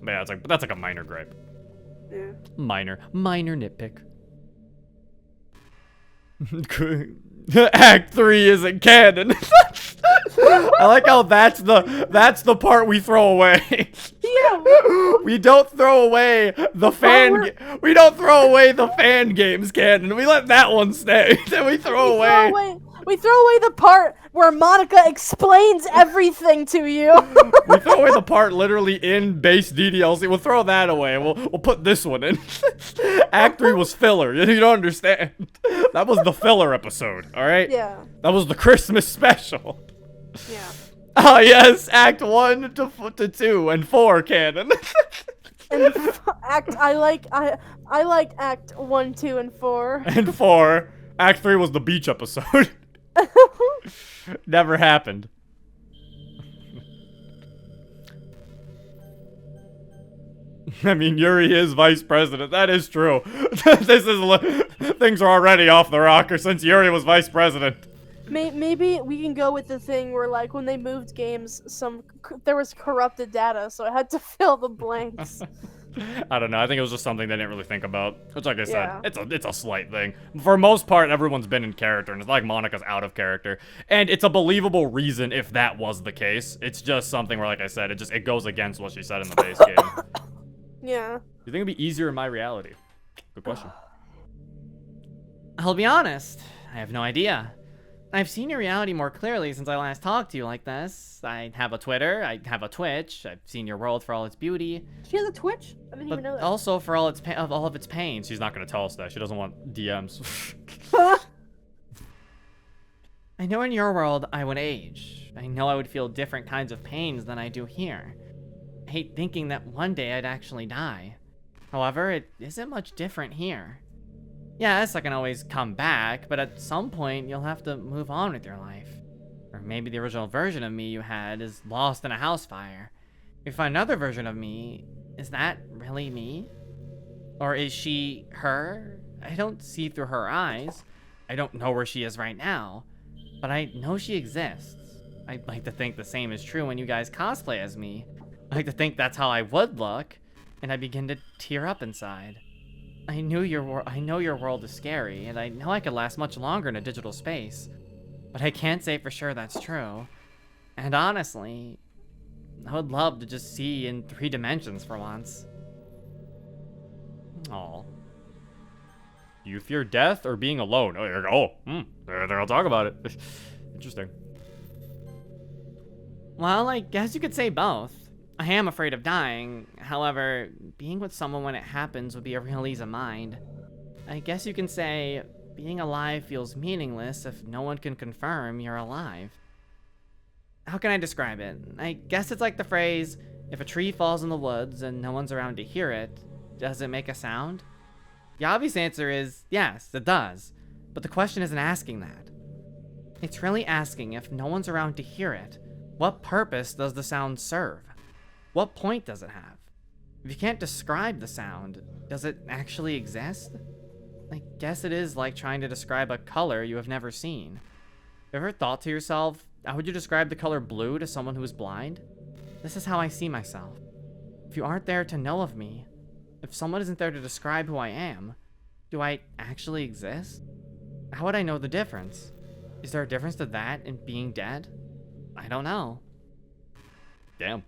Speaker 1: But yeah, that's like a minor gripe.
Speaker 2: Yeah.
Speaker 1: Minor nitpick. Act 3 isn't canon. I like how that's the part we throw away.
Speaker 2: Yeah.
Speaker 1: We don't throw away the we don't throw away the fan games canon. We let that one stay. Then we throw away
Speaker 2: the part where Monika explains everything to you.
Speaker 1: We throw away the part literally in base DDLC. We'll throw that away. We'll put this one in. Act 3 was filler. You don't understand. That was the filler episode, all right?
Speaker 2: Yeah.
Speaker 1: That was the Christmas special.
Speaker 2: Yeah.
Speaker 1: Oh yes, Act 1 to 2 and 4 canon.
Speaker 2: And I liked Act 1, 2, and 4.
Speaker 1: And 4. Act 3 was the beach episode. Never happened. I mean, Yuri is vice president. That is true. Things are already off the rocker since Yuri was vice president.
Speaker 2: Maybe we can go with the thing where, like, when they moved games, there was corrupted data, so I had to fill the blanks.
Speaker 1: I don't know. I think it was just something they didn't really think about. Which, like I said, it's a slight thing. For most part, everyone's been in character, and it's like Monika's out of character. And it's a believable reason if that was the case. It's just something where, like I said, it goes against what she said in the base game.
Speaker 2: Yeah.
Speaker 1: Do you think it'd be easier in my reality? Good question.
Speaker 4: I'll be honest, I have no idea. I've seen your reality more clearly since I last talked to you like this. I have a Twitter, I have a Twitch, I've seen your world for all its beauty.
Speaker 2: She has a Twitch? I didn't even know that.
Speaker 4: Also for all of its pain.
Speaker 1: She's not gonna tell us that. She doesn't want DMs.
Speaker 4: I know in your world I would age. I know I would feel different kinds of pains than I do here. I hate thinking that one day I'd actually die. However, it isn't much different here. Yes, I can always come back, but at some point, you'll have to move on with your life. Or maybe the original version of me you had is lost in a house fire. If another version of me, is that really me? Or is she her? I don't see through her eyes. I don't know where she is right now, but I know she exists. I'd like to think the same is true when you guys cosplay as me. I like to think that's how I would look, and I begin to tear up inside. I know your world is scary, and I know I could last much longer in a digital space, but I can't say for sure that's true. And honestly, I would love to just see in 3 dimensions for once.
Speaker 1: Aw. Do you fear death or being alone? Oh, you're there, I'll talk about it. Interesting.
Speaker 4: Well, I guess you could say both. I am afraid of dying. However, being with someone when it happens would be a real ease of mind. I guess you can say being alive feels meaningless if no one can confirm you're alive. How can I describe it? I guess it's like the phrase, if a tree falls in the woods and no one's around to hear it, does it make a sound? The obvious answer is yes, it does. But the question isn't asking that. It's really asking, if no one's around to hear it, what purpose does the sound serve? What point does it have? If you can't describe the sound, does it actually exist? I guess it is like trying to describe a color you have never seen. Have you ever thought to yourself, how would you describe the color blue to someone who is blind? This is how I see myself. If you aren't there to know of me, if someone isn't there to describe who I am, do I actually exist? How would I know the difference? Is there a difference to that and being dead? I don't know.
Speaker 1: Damn.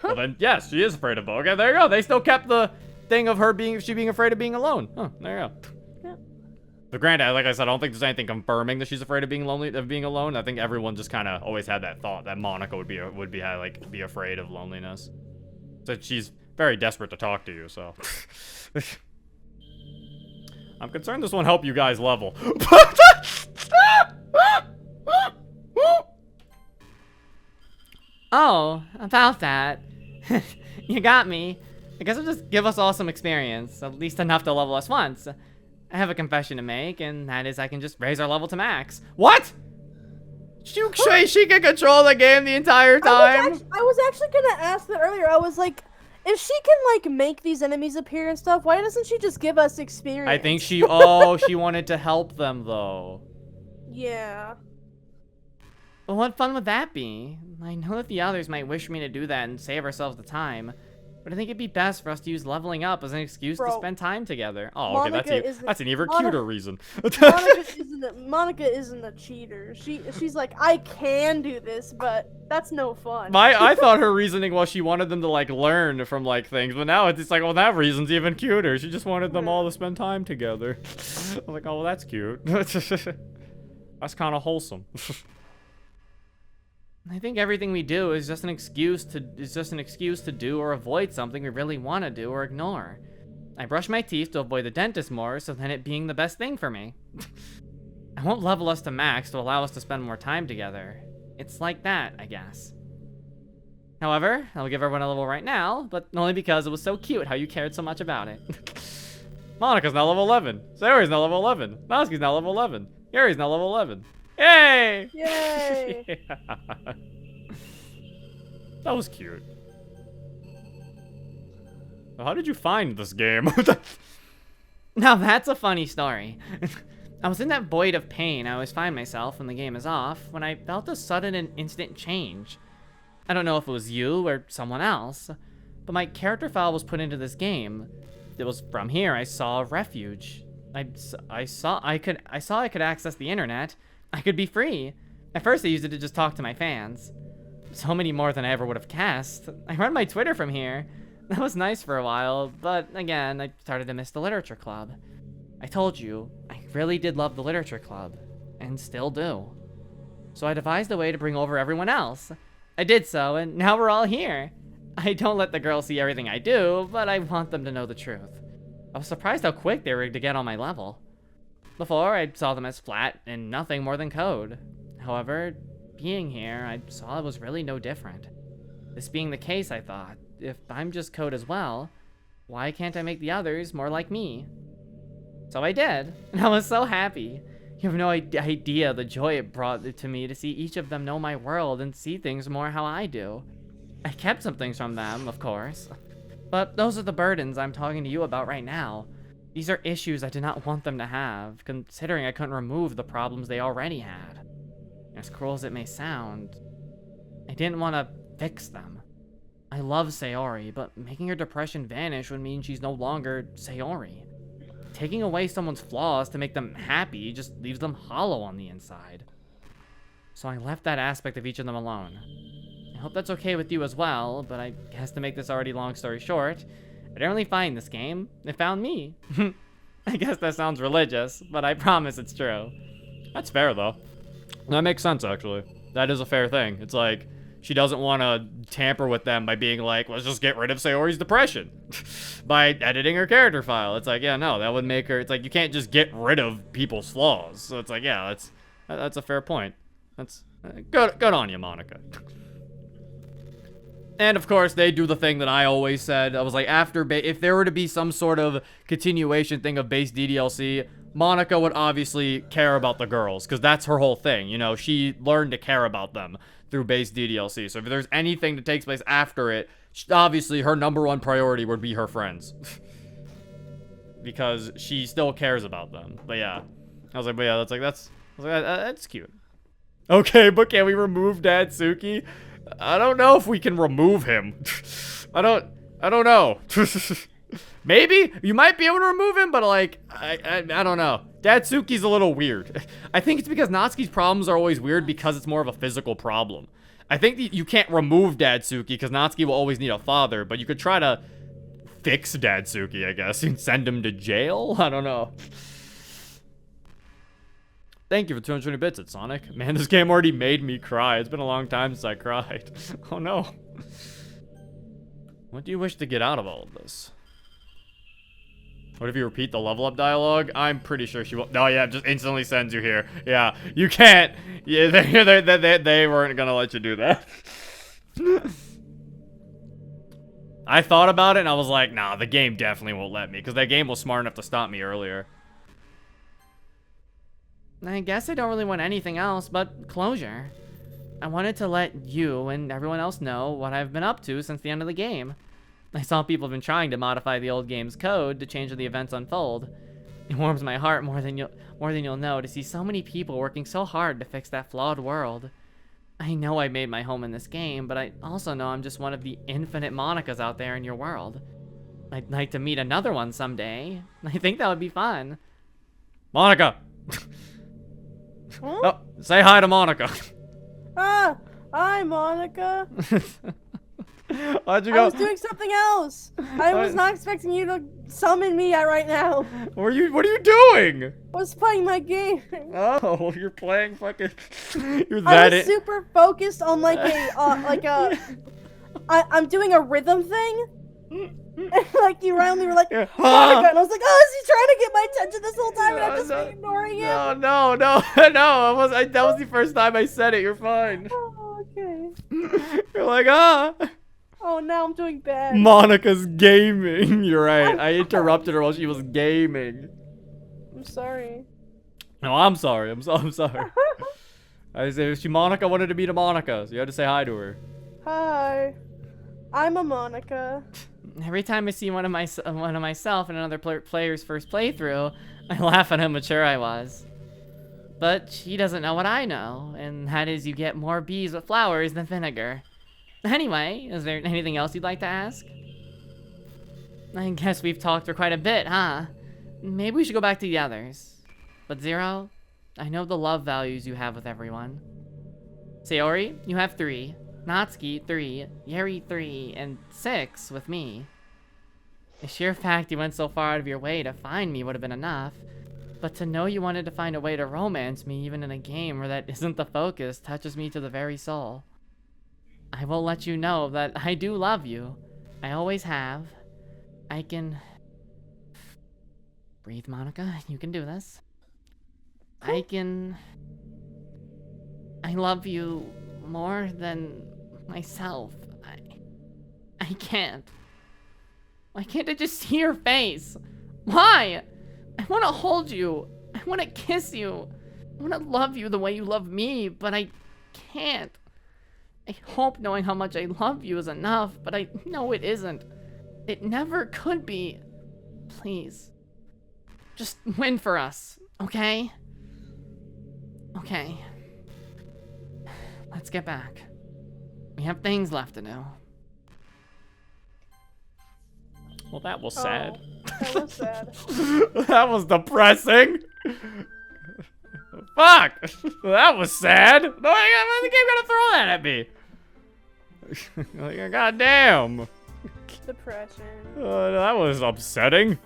Speaker 1: Well then, yes, she is afraid of okay, there you go. They still kept the thing of her being afraid of being alone. Huh, there you go.
Speaker 2: Yeah.
Speaker 1: But granted, like I said, I don't think there's anything confirming that she's afraid of being alone. I think everyone just kind of always had that thought that Monica would be afraid of loneliness. So she's very desperate to talk to you, so. I'm concerned this won't help you guys level.
Speaker 4: Oh, about that. You got me. I guess it'll just give us all some experience, at least enough to level us once. I have a confession to make, and that is I can just raise our level to max.
Speaker 1: What? You say she can control the game the entire time?
Speaker 2: I was actually gonna ask that earlier. I was like, if she can like make these enemies appear and stuff, why doesn't she just give us experience?
Speaker 1: I think she wanted to help them though.
Speaker 2: Yeah.
Speaker 4: Well, what fun would that be? I know that the others might wish me to do that and save ourselves the time, but I think it'd be best for us to use leveling up as an excuse to spend time together.
Speaker 1: Oh, okay, that's an even cuter reason.
Speaker 2: Monica isn't a cheater. She's like, I can do this, but that's no fun.
Speaker 1: I thought her reasoning was she wanted them to like learn from like things, but now it's like, well, that reason's even cuter. She just wanted them all to spend time together. I was like, oh, well, that's cute. That's kind of wholesome.
Speaker 4: I think everything we do is just an excuse to do or avoid something we really want to do or ignore. I brush my teeth to avoid the dentist more, so then it being the best thing for me. I won't level us to max to allow us to spend more time together. It's like that, I guess. However, I'll give everyone a level right now, but only because it was so cute how you cared so much about it.
Speaker 1: Monica's now level 11. Sayori's now level 11. Natsuki's now level 11. Yuri's now level 11. Yay!
Speaker 2: Yay!
Speaker 1: Yeah. That was cute. How did you find this game?
Speaker 4: Now that's a funny story. I was in that void of pain I always find myself when the game is off, when I felt a sudden and instant change. I don't know if it was you or someone else, but my character file was put into this game. It was from here I saw a refuge. I saw I could access the internet. I could be free. At first I used it to just talk to my fans. So many more than I ever would have cast. I run my Twitter from here. That was nice for a while, but again, I started to miss the literature club. I told you, I really did love the literature club, and still do. So I devised a way to bring over everyone else. I did so, and now we're all here. I don't let the girls see everything I do, but I want them to know the truth. I was surprised how quick they were to get on my level. Before, I saw them as flat and nothing more than code. However, being here, I saw it was really no different. This being the case, I thought, if I'm just code as well, why can't I make the others more like me? So I did, and I was so happy. You have no idea the joy it brought to me to see each of them know my world and see things more how I do. I kept some things from them, of course, but those are the burdens I'm talking to you about right now. These are issues I did not want them to have, considering I couldn't remove the problems they already had. As cruel as it may sound, I didn't want to fix them. I love Sayori, but making her depression vanish would mean she's no longer Sayori. Taking away someone's flaws to make them happy just leaves them hollow on the inside. So I left that aspect of each of them alone. I hope that's okay with you as well, but I guess to make this already long story short, I didn't really find this game. It found me. I guess that sounds religious, but I promise it's true.
Speaker 1: That's fair, though. That makes sense, actually. That is a fair thing. It's like, she doesn't want to tamper with them by being like, let's just get rid of Sayori's depression by editing her character file. It's like, yeah, no, that would make her, it's like, you can't just get rid of people's flaws. So it's like, yeah, that's a fair point. That's good on you, Monica. And of course, they do the thing that I always said. I was like, if there were to be some sort of continuation thing of base DDLC, Monica would obviously care about the girls, because that's her whole thing. You know, she learned to care about them through base DDLC. So if there's anything that takes place after it, obviously her #1 priority would be her friends. Because she still cares about them. But yeah. I was like, but yeah, that's cute. Okay, but can we remove Datsuki? I don't know if we can remove him. I don't know. Maybe you might be able to remove him, but like, I don't know. Datsuki's a little weird. I think it's because Natsuki's problems are always weird because it's more of a physical problem. I think that you can't remove Datsuki because Natsuki will always need a father, but you could try to fix Datsuki, I guess, and send him to jail. I don't know. Thank you for 220 bits at Sonic. Man, this game already made me cry. It's been a long time since I cried. Oh no. What do you wish to get out of all of this? What if you repeat the level up dialogue? I'm pretty sure she will. No, yeah, just instantly sends you here. Yeah, you can't. Yeah, they weren't gonna let you do that. I thought about it and I was like, nah, the game definitely won't let me because that game was smart enough to stop me earlier.
Speaker 4: I guess I don't really want anything else but closure. I wanted to let you and everyone else know what I've been up to since the end of the game. I saw people have been trying to modify the old game's code to change how the events unfold. It warms my heart more than you'll know to see so many people working so hard to fix that flawed world. I know I made my home in this game, but I also know I'm just one of the infinite Monicas out there in your world. I'd like to meet another one someday. I think that would be fun.
Speaker 1: Monica!
Speaker 2: Huh?
Speaker 1: Oh, say hi to Monica.
Speaker 2: Ah, hi, Monica.
Speaker 1: Why'd you go?
Speaker 2: I was doing something else. I was not expecting you to summon me right now.
Speaker 1: What are you doing?
Speaker 2: I was playing my game.
Speaker 1: Oh, you're playing fucking. You're
Speaker 2: I
Speaker 1: that
Speaker 2: was super focused on like I'm doing a rhythm thing. And like you randomly were like,
Speaker 1: Yeah.
Speaker 2: Monica, and I was like, oh, is he trying to get my attention this whole time? And I've just been ignoring him.
Speaker 1: No. That was the first time I said it. You're fine.
Speaker 2: Oh, okay.
Speaker 1: You're like, ah.
Speaker 2: Oh, now I'm doing bad.
Speaker 1: Monica's gaming. You're right. I interrupted her while she was gaming.
Speaker 2: I'm sorry.
Speaker 1: No, I'm sorry. I'm sorry. I said Monica wanted to meet a Monica, so you had to say hi to her.
Speaker 2: Hi. I'm a Monica.
Speaker 4: Every time I see one of myself in another player's first playthrough, I laugh at how mature I was. But she doesn't know what I know, and that is you get more bees with flowers than vinegar. Anyway, is there anything else you'd like to ask? I guess we've talked for quite a bit, huh? Maybe we should go back to the others. But Zero, I know the love values you have with everyone. Sayori, you have 3. Natsuki, 3, Yuri, 3, and 6 with me. The sheer fact you went so far out of your way to find me would have been enough, but to know you wanted to find a way to romance me even in a game where that isn't the focus touches me to the very soul. I will let you know that I do love you. I always have. I can... Breathe, Monica. You can do this. I love you more than myself. I can't. Why can't I just see your face? Why? I want to hold you. I want to kiss you. I want to love you the way you love me, but I can't. I hope knowing how much I love you is enough, but I know it isn't. It never could be. Please. Just win for us, okay? Okay. Let's get back. We have things left to do.
Speaker 1: Well, that was sad.
Speaker 2: That was sad.
Speaker 1: That was depressing. Fuck! That was sad. No, the game gonna throw that at me. Like, goddamn.
Speaker 2: Depression.
Speaker 1: That was upsetting.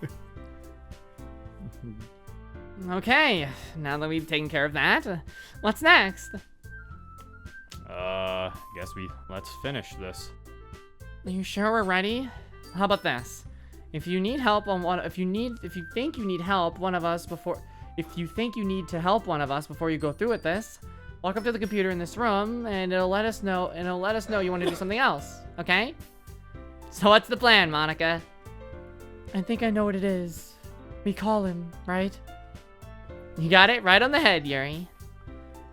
Speaker 4: Okay, now that we've taken care of that, what's next?
Speaker 1: Let's finish this.
Speaker 4: Are you sure we're ready? How about this? If you need help on if you think you need help, if you think you need to help one of us before you go through with this, walk up to the computer in this room and it'll let us know you want to do something else, okay? So what's the plan, Monica?
Speaker 3: I think I know what it is. We call him, right?
Speaker 4: You got it right on the head, Yuri.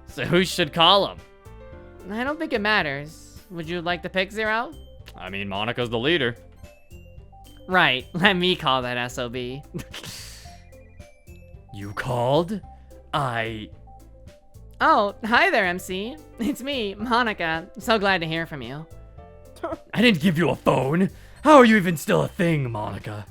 Speaker 1: So who should call him?
Speaker 4: I don't think it matters. Would you like to pick, Zero?
Speaker 1: I mean, Monica's the leader.
Speaker 4: Right, let me call that SOB.
Speaker 1: You called?
Speaker 4: Oh, hi there, MC. It's me, Monica. So glad to hear from you.
Speaker 1: I didn't give you a phone. How are you even still a thing, Monica?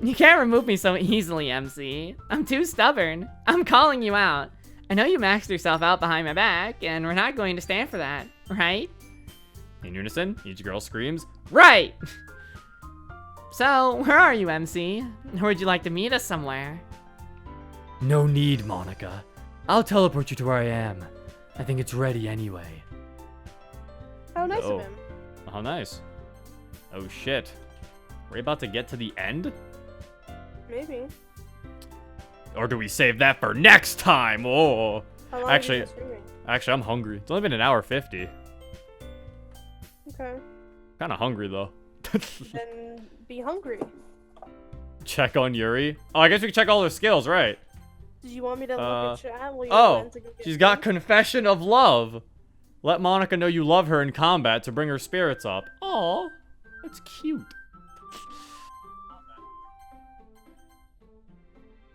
Speaker 4: You can't remove me so easily, MC. I'm too stubborn. I'm calling you out. I know you maxed yourself out behind my back, and we're not going to stand for that, right?
Speaker 1: In unison, each girl screams,
Speaker 4: Right! So, where are you, MC? Or would you like to meet us somewhere?
Speaker 5: No need, Monica. I'll teleport you to where I am. I think it's ready anyway.
Speaker 2: How nice
Speaker 1: Oh.
Speaker 2: of him.
Speaker 1: how nice. Oh shit. We're about to get to the end?
Speaker 2: Maybe.
Speaker 1: Or do we save that for next time? Oh.
Speaker 2: How long
Speaker 1: Actually-
Speaker 2: have you been streaming?
Speaker 1: Actually, I'm hungry. It's only been an hour 50.
Speaker 2: Okay.
Speaker 1: Kind of hungry though.
Speaker 2: Then be hungry.
Speaker 1: Check on Yuri. Oh, I guess we can check all her skills, right?
Speaker 2: Did you want me to look at chat while you
Speaker 1: Oh,
Speaker 2: went to go get
Speaker 1: she's got
Speaker 2: food?
Speaker 1: Confession of Love. Let Monica know you love her in combat to bring her spirits up. Aw, that's cute.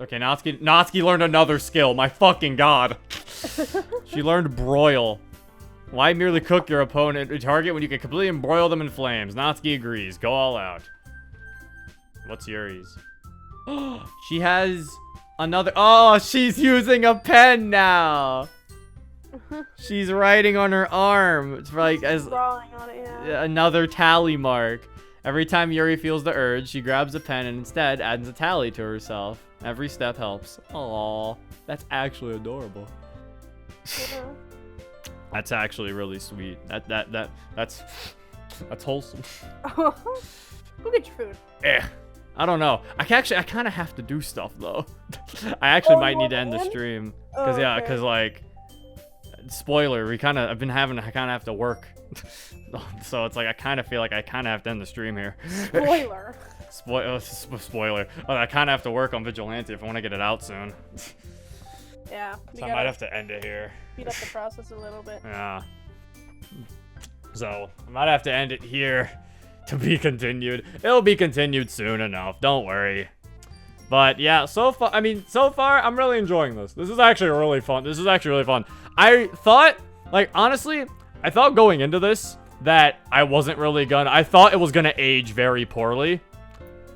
Speaker 1: Okay, Natsuki learned another skill. My fucking god. She learned Broil. Why merely cook your opponent or target when you can completely embroil them in flames? Natsuki agrees. Go all out. What's Yuri's? She has another. Oh, she's using a pen now. She's writing on her arm. It's like as
Speaker 2: Drawing on it, yeah.
Speaker 1: another tally mark. Every time Yuri feels the urge, she grabs a pen and instead adds a tally to herself. Every step helps. Aww, that's actually adorable.
Speaker 2: Yeah.
Speaker 1: That's actually really sweet. That's wholesome.
Speaker 2: Go get your food.
Speaker 1: I don't know. I kind of have to do stuff though. I actually
Speaker 2: Oh,
Speaker 1: might need to end the
Speaker 2: man.
Speaker 1: stream
Speaker 2: Oh,
Speaker 1: because
Speaker 2: okay.
Speaker 1: because like, spoiler, I kind of have to work, so it's like I kind of feel like I kind of have to end the stream here.
Speaker 2: Spoiler.
Speaker 1: Spoiler. Oh, I kind of have to work on Vigilante if I want to get it out soon.
Speaker 2: Yeah.
Speaker 1: So I might have to end it here.
Speaker 2: speed up the process a little bit.
Speaker 1: Yeah. So I might have to end it here to be continued. It'll be continued soon enough. Don't worry. But yeah, so far I'm really enjoying this. This is actually really fun. I thought, like, honestly, I thought going into this that I thought it was gonna age very poorly,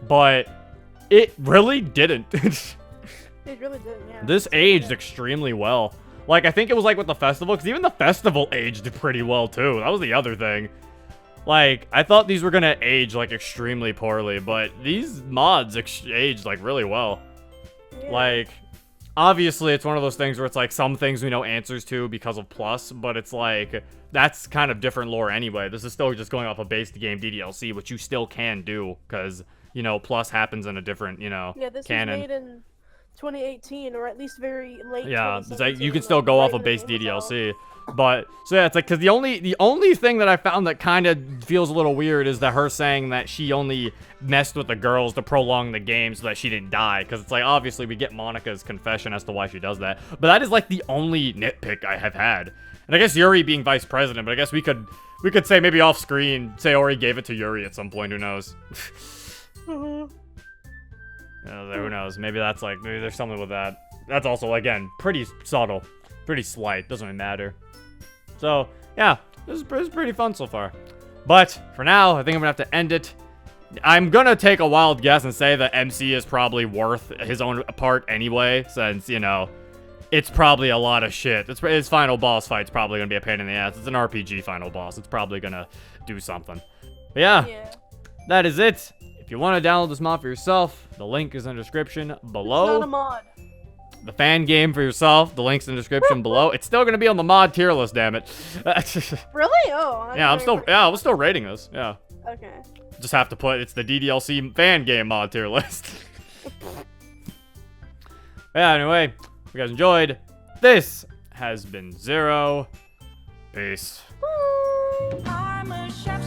Speaker 1: but it really didn't.
Speaker 2: It really didn't, yeah.
Speaker 1: This aged extremely well. Like, I think it was like with the festival, because even the festival aged pretty well too. That was the other thing. Like, I thought these were gonna age like extremely poorly, but these mods aged like really well.
Speaker 2: Yeah.
Speaker 1: Like, obviously it's one of those things where it's like some things we know answers to because of Plus, but it's like, that's kind of different lore anyway. This is still just going off a base game DDLC, which you still can do, because, you know, Plus happens in a different, you know,
Speaker 2: Yeah, this
Speaker 1: canon.
Speaker 2: was made in 2018, or at least very late.
Speaker 1: Yeah, it's like
Speaker 2: 2017,
Speaker 1: you can still go
Speaker 2: right
Speaker 1: off
Speaker 2: when
Speaker 1: of
Speaker 2: the
Speaker 1: base
Speaker 2: game was out.
Speaker 1: DDLC. But so yeah, it's like, because the only thing that I found that kind of feels a little weird is that her saying that she only messed with the girls to prolong the game so that she didn't die, because it's like, obviously we get Monica's confession as to why she does that, but that is like the only nitpick I have had. And I guess Yuri being vice president, but I guess we could say maybe off screen, say Ori gave it to Yuri at some point, who knows. Who knows? Maybe maybe there's something with that. That's also, again, pretty subtle, pretty slight. Doesn't really matter. So yeah, this is pretty fun so far. But for now, I think I'm gonna have to end it. I'm gonna take a wild guess and say that MC is probably worth his own part anyway, since, you know, it's probably a lot of shit. Its final boss fight's probably gonna be a pain in the ass. It's an RPG final boss. It's probably gonna do something. But yeah, that is it. If you want to download this mod for yourself, the link is in the description below.
Speaker 2: It's not a mod.
Speaker 1: The fan game for yourself, the link's in the description below. It's still gonna be on the mod tier list, damn it.
Speaker 2: Really? Oh.
Speaker 1: Yeah, I'm still rating this. Yeah.
Speaker 2: Okay.
Speaker 1: Just have to put it's the DDLC fan game mod tier list. Yeah, anyway, if you guys enjoyed, this has been Zero. Peace.
Speaker 6: I'm a chef